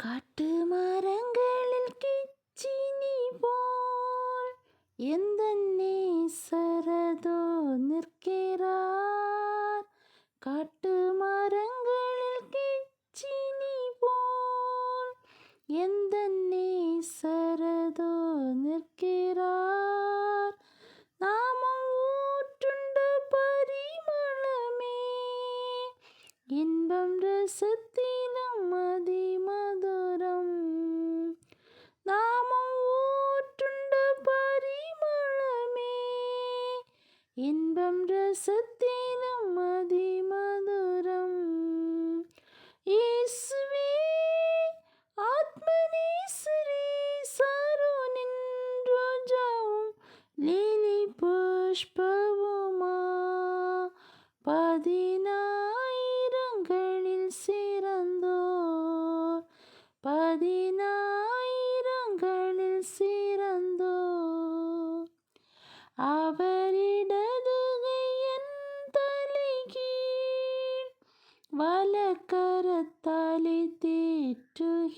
காட்டு மரங்களில் கிச்சினி போல் எந்த நேசரதோ நிற்கிறார். காட்டு மரங்களில் கிச்சினி போல் எந்த நேசரதோ நிற்கிறார். நாமம் ஊற்றுண்ட பரிமளமே இன்பம் ரசத்திலும் அதிமதுரம். நாமம் ஊற்றுண்ட பரிமளமே இன்பம் ரசத்திலும் அதிமதுரம். இயேசுவே ஆத்மநேசரே சாரோனின் ரோஜாவும் லீலி புஷ்பவுமா. பதினாயிரங்களில் சிறந்தோர், பதினாயிரங்களில் சிறந்தோர். அவரிடதுகை என் தலைகீழ் வலக்கரத்தாலே தேற்றுகிறார்.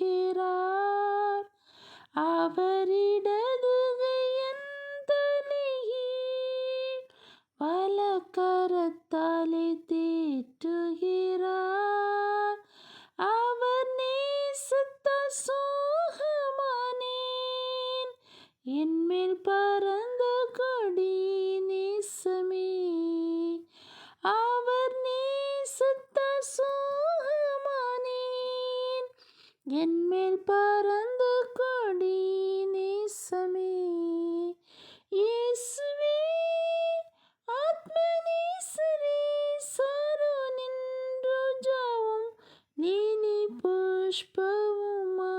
அவரிடதுகை என் தலைகீழ் வலக்கரத்தாலே தேற்றுகிறார். அவர் நேசத்தால் சோகமானேன், என்மேல் பறந்த கொடி நேசமே. அவர் நேசத்தால் சோகமானேன், என்மேல் பறந்த கொடி நேசமே. இயேசுவே ஆத்மநேசரே சாரோனின் ரோஜாவும் லீலி புஷ்பவுமா.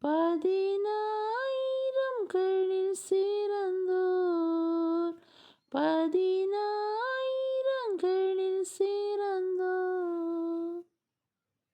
பதினாயிரங்களில் சிறந்தோர், பதினாயிரங்களில்